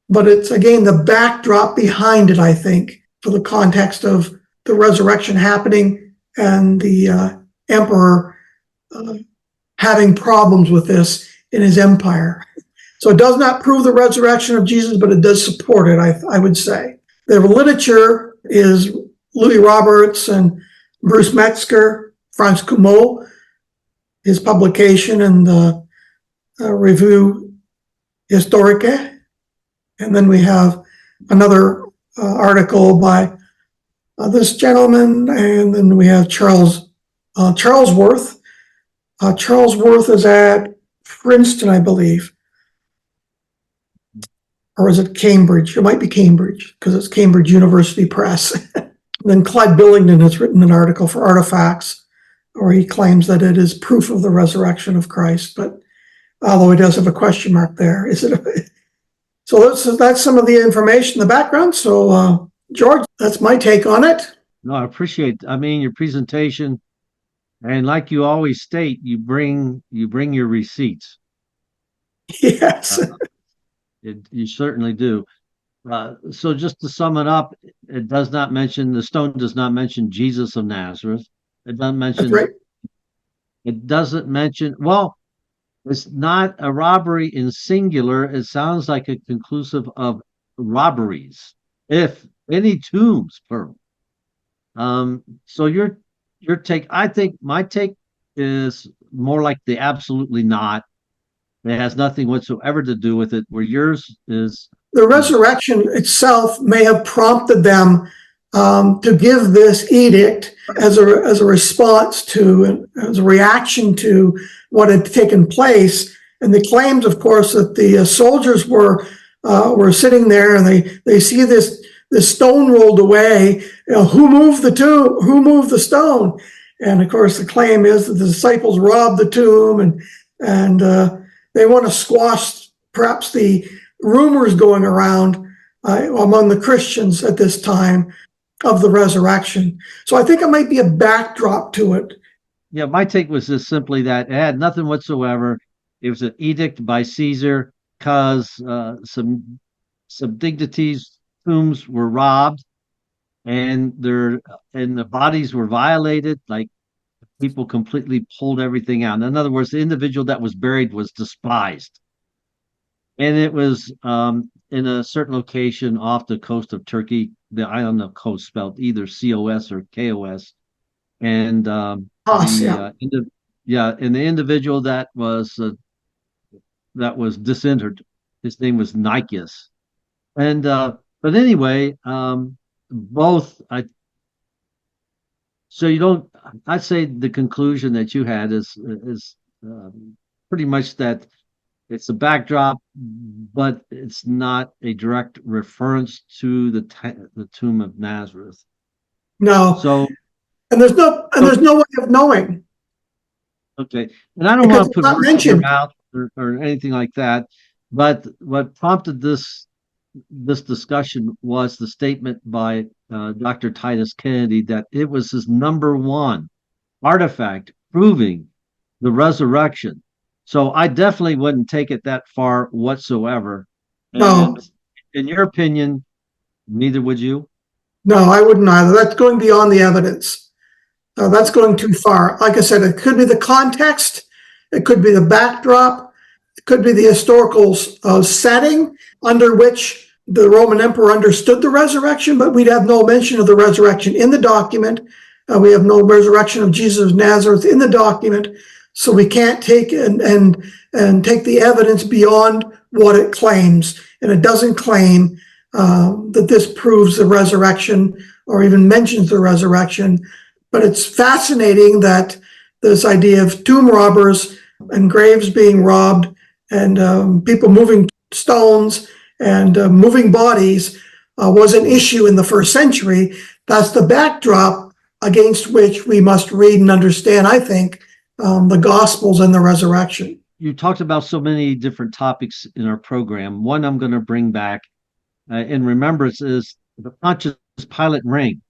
[SPEAKER 4] but it's, again, the backdrop behind it, I think, for the context of the resurrection happening and the emperor having problems with this in his empire. So it does not prove the resurrection of Jesus, but it does support it, I would say. The literature is Louis Roberts and Bruce Metzger, Franz Cumeau, his publication in the Revue Historique. And then we have another article by this gentleman, and then we have Charles Worth. Charles Worth is at Princeton, I believe. Or is it Cambridge? It might be Cambridge, because it's Cambridge University Press. Then Clyde Billington has written an article for Artifacts, where he claims that it is proof of the resurrection of Christ, but although he does have a question mark there. Is it? So that's some of the information in the background. So George, that's my take on it.
[SPEAKER 1] No, I appreciate, your presentation. And like you always state, you bring your receipts.
[SPEAKER 4] Yes.
[SPEAKER 1] You certainly do. So just to sum it up, it does not mention, the stone does not mention Jesus of Nazareth. It doesn't mention,
[SPEAKER 4] That's right.
[SPEAKER 1] It doesn't mention, well, it's not a robbery in singular. It sounds like a conclusive of robberies, if any tombs, plural. So your take, I think my take is more like the absolutely not. It has nothing whatsoever to do with it, where yours is.
[SPEAKER 4] The resurrection itself may have prompted them to give this edict as a response to, as a reaction to what had taken place. And the claims, of course, that the soldiers were sitting there and they see this stone rolled away. Who moved the tomb? Who moved the stone? And of course, the claim is that the disciples robbed the tomb, and they want to squash perhaps the rumors going around among the Christians at this time of the resurrection. So I think it might be a backdrop to it.
[SPEAKER 1] Yeah, my take was just simply that it had nothing whatsoever. It was an edict by Caesar because some dignitaries' tombs were robbed, and the bodies were violated. Like, people completely pulled everything out. In other words, the individual that was buried was despised. And it was in a certain location off the coast of Turkey. The island of coast spelled either COS or KOS. And and the individual that was disinterred His name was Nicias. And but anyway, both I so you don't. I'd say the conclusion that you had is pretty much that it's a backdrop, but it's not a direct reference to the tomb of Nazareth.
[SPEAKER 4] No,
[SPEAKER 1] So
[SPEAKER 4] there's no way of knowing
[SPEAKER 1] okay, and I don't
[SPEAKER 4] because
[SPEAKER 1] want to
[SPEAKER 4] it's
[SPEAKER 1] put
[SPEAKER 4] not
[SPEAKER 1] words in your
[SPEAKER 4] mentioned.
[SPEAKER 1] mouth or anything like that, but what prompted this discussion was the statement by Dr. Titus Kennedy that it was his number one artifact proving the resurrection. So I definitely wouldn't take it that far whatsoever.
[SPEAKER 4] No,
[SPEAKER 1] And in your opinion, neither would you?
[SPEAKER 4] no, I wouldn't either. That's going beyond the evidence. That's going too far. Like I said, it could be the context, it could be the backdrop, it could be the historical setting under which the Roman emperor understood the resurrection, but we'd have no mention of the resurrection in the document. We have no resurrection of Jesus of Nazareth in the document, so we can't take and take the evidence beyond what it claims, and it doesn't claim that this proves the resurrection or even mentions the resurrection. But it's fascinating that this idea of tomb robbers and graves being robbed and people moving stones and moving bodies was an issue in the first century. That's the backdrop against which we must read and understand, I think, the Gospels and the resurrection.
[SPEAKER 1] You talked about so many different topics in our program. One I'm going to bring back in remembrance is the Pontius Pilate ring,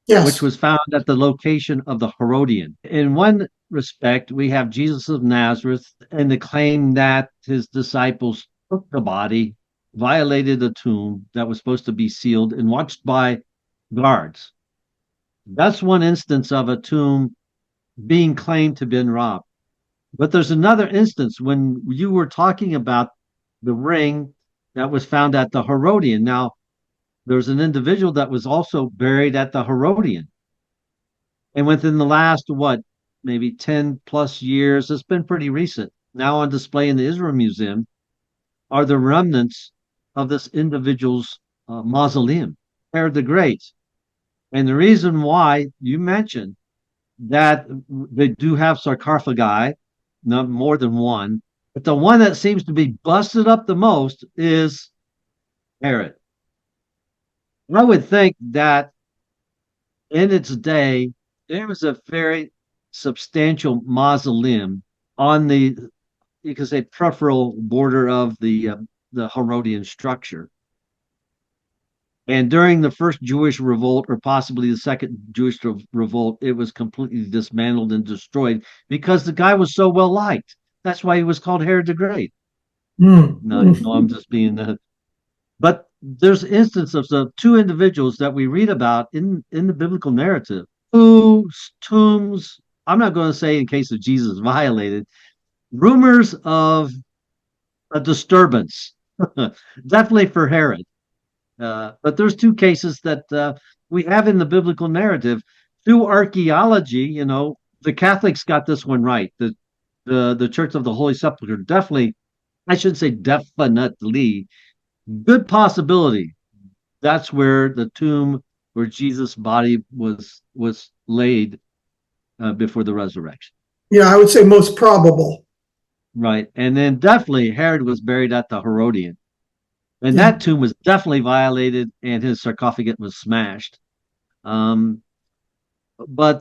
[SPEAKER 4] Yes.
[SPEAKER 1] which was found at the location of the Herodian. In one respect, we have Jesus of Nazareth and the claim that his disciples took the body, violated a tomb that was supposed to be sealed and watched by guards. That's one instance of a tomb being claimed to have been robbed. But there's another instance when you were talking about the ring that was found at the Herodian. Now, there's an individual that was also buried at the Herodian. And within the last, maybe 10 plus years, it's been pretty recent. Now on display in the Israel Museum are the remnants of this individual's mausoleum, Herod the Great. And the reason why you mentioned that they do have sarcophagi, not more than one, but the one that seems to be busted up the most is Herod. I would think that in its day, there was a very substantial mausoleum on the, you could say, peripheral border of the Herodian structure. And during the first Jewish revolt, or possibly the second Jewish revolt, it was completely dismantled and destroyed because the guy was so well liked. That's why he was called Herod the Great. No, I'm just being but there's instances of two individuals that we read about in the biblical narrative whose tombs, I'm not going to say in case of Jesus violated, rumors of a disturbance, definitely for Herod. But there's two cases that we have in the biblical narrative. Through archaeology, the Catholics got this one right. The Church of the Holy Sepulchre definitely, I shouldn't say definitely, good possibility that's where the tomb where Jesus' body was laid before the resurrection.
[SPEAKER 4] Yeah, I would say most probable.
[SPEAKER 1] Right. And then definitely Herod was buried at the Herodian. And that tomb was definitely violated and his sarcophagus was smashed. But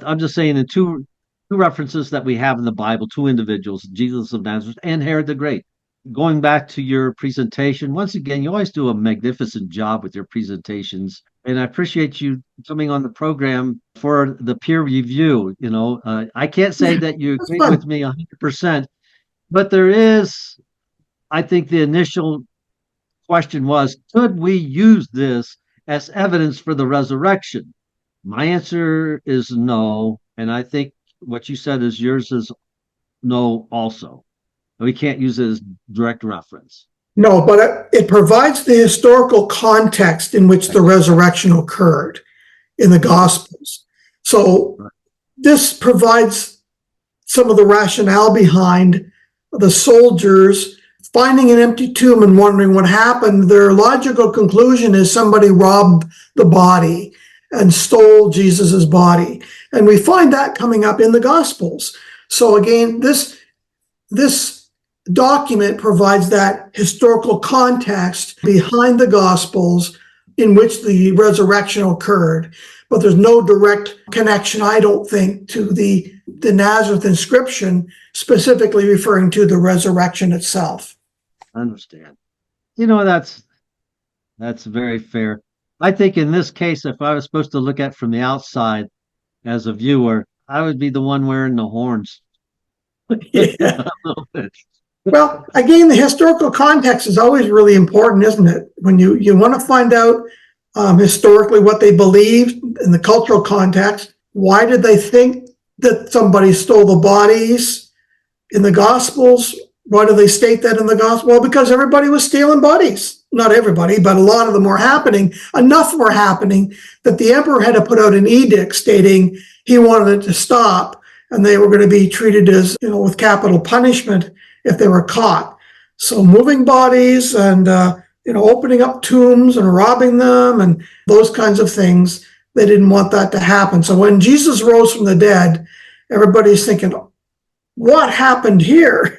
[SPEAKER 1] I'm just saying the two references that we have in the Bible, two individuals, Jesus of Nazareth and Herod the Great. Going back to your presentation, once again, you always do a magnificent job with your presentations. And I appreciate you coming on the program for the peer review. I can't say that you agree with me 100%, but there is, I think the initial question was, could we use this as evidence for the resurrection? My answer is no. And I think what you said is yours is no also. We can't use it as direct reference.
[SPEAKER 4] No, but it provides the historical context in which the resurrection occurred in the Gospels. So this provides some of the rationale behind the soldiers finding an empty tomb and wondering what happened, their logical conclusion is somebody robbed the body and stole Jesus's body. And we find that coming up in the Gospels. So again, this document provides that historical context behind the Gospels in which the resurrection occurred. But there's no direct connection, I don't think, to the Nazareth inscription, specifically referring to the resurrection itself.
[SPEAKER 1] I understand. You know, that's very fair. I think in this case, if I was supposed to look at from the outside as a viewer, I would be the one wearing the horns.
[SPEAKER 4] Yeah.
[SPEAKER 1] A little bit.
[SPEAKER 4] Well, again, the historical context is always really important, isn't it? When you want to find out historically what they believed in the cultural context, why did they think that somebody stole the bodies in the Gospels? Why do they state that in the Gospel? Well, because everybody was stealing bodies. Not everybody, but a lot of them were happening. Enough were happening that the emperor had to put out an edict stating he wanted it to stop, and they were going to be treated as, with capital punishment if they were caught. So moving bodies and, opening up tombs and robbing them and those kinds of things, they didn't want that to happen. So when Jesus rose from the dead, everybody's thinking, what happened here?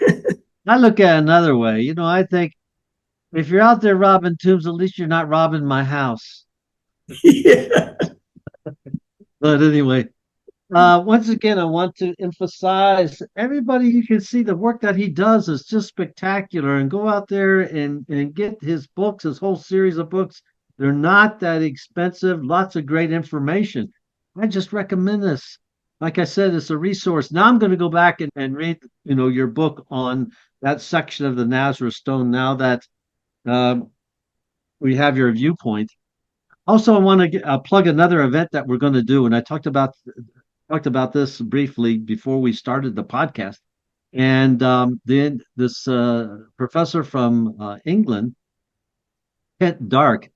[SPEAKER 1] I look at it another way. I think if you're out there robbing tombs, at least you're not robbing my house.
[SPEAKER 4] Yeah.
[SPEAKER 1] But anyway, once again, I want to emphasize everybody, you can see the work that he does is just spectacular, and go out there and get his books, his whole series of books. They're not that expensive, lots of great information. I just recommend this. Like I said, it's a resource. Now I'm going to go back and read, your book on that section of the Nazareth stone now that we have your viewpoint. Also, I want to plug another event that we're going to do, and I talked about this briefly before we started the podcast. And then this professor from England, Kent Dark,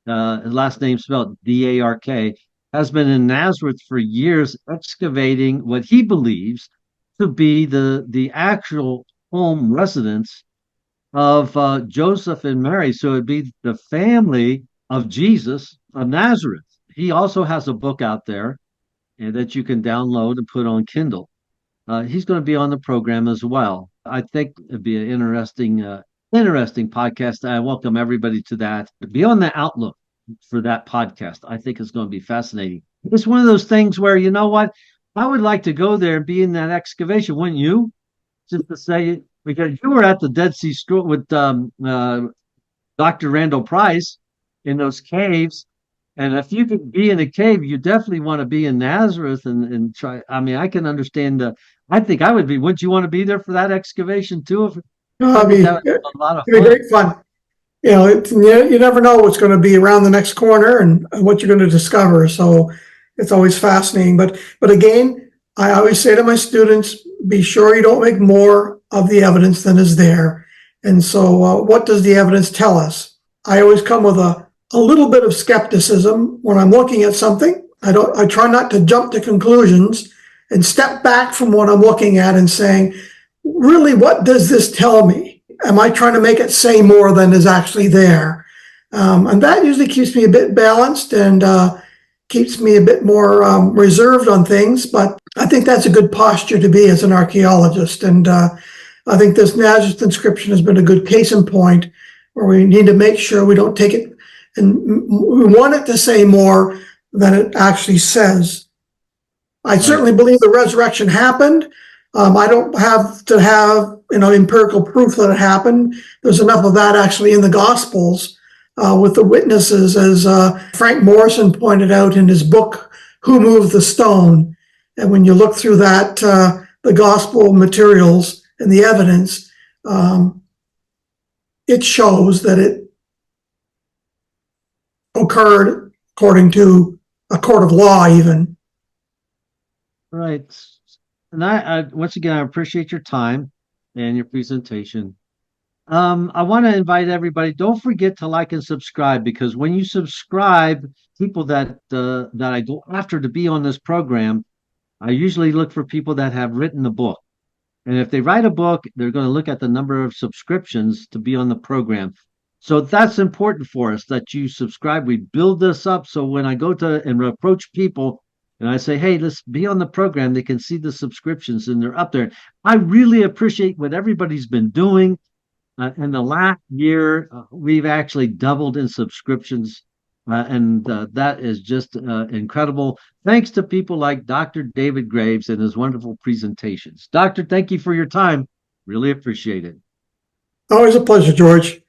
[SPEAKER 1] his last name spelled D-A-R-K, has been in Nazareth for years, excavating what he believes to be the actual home residence of Joseph and Mary. So it'd be the family of Jesus of Nazareth. He also has a book out there and that you can download and put on Kindle. He's going to be on the program as well. I think it'd be an interesting podcast. I welcome everybody to that. Be on the outlook for that podcast. I think it's going to be fascinating. It's one of those things where, you know what, I would like to go there and be in that excavation, wouldn't you? Just to say, because you were at the Dead Sea Scroll with Dr. Randall Price in those caves. And if you could be in a cave, you definitely want to be in Nazareth and try. I mean, I can understand. I think I would be. Wouldn't you want to be there for that excavation too?
[SPEAKER 4] No,
[SPEAKER 1] That would be a lot of
[SPEAKER 4] it'd be
[SPEAKER 1] fun.
[SPEAKER 4] great fun. You never know what's going to be around the next corner and what you're going to discover. So it's always fascinating. But again, I always say to my students, be sure you don't make more of the evidence than is there. And so what does the evidence tell us? I always come with a little bit of skepticism when I'm looking at something. I try not to jump to conclusions and step back from what I'm looking at and saying, really, what does this tell me? Am I trying to make it say more than is actually there? And that usually keeps me a bit balanced and keeps me a bit more reserved on things. But I think that's a good posture to be as an archaeologist. And I think this Nazareth inscription has been a good case in point where we need to make sure we don't take it, and we want it to say more than it actually says. I certainly believe the resurrection happened. I don't have to have empirical proof that it happened. There's enough of that actually in the Gospels with the witnesses, as Frank Morrison pointed out in his book, Who Moved the Stone? And when you look through that, the Gospel materials and the evidence, it shows that it occurred according to a court of law even.
[SPEAKER 1] Right. And I once again, I appreciate your time and your presentation. I want to invite everybody, don't forget to like and subscribe, because when you subscribe, people that I go after to be on this program, I usually look for people that have written the book. And if they write a book, they're going to look at the number of subscriptions to be on the program. So that's important for us that you subscribe. We build this up so when I go to and approach people and I say, hey, let's be on the program, they can see the subscriptions and they're up there. I really appreciate what everybody's been doing. In the last year, we've actually doubled in subscriptions. And that is just incredible. Thanks to people like Dr. David Graves and his wonderful presentations. Doctor, thank you for your time. Really appreciate it.
[SPEAKER 4] Always a pleasure, George.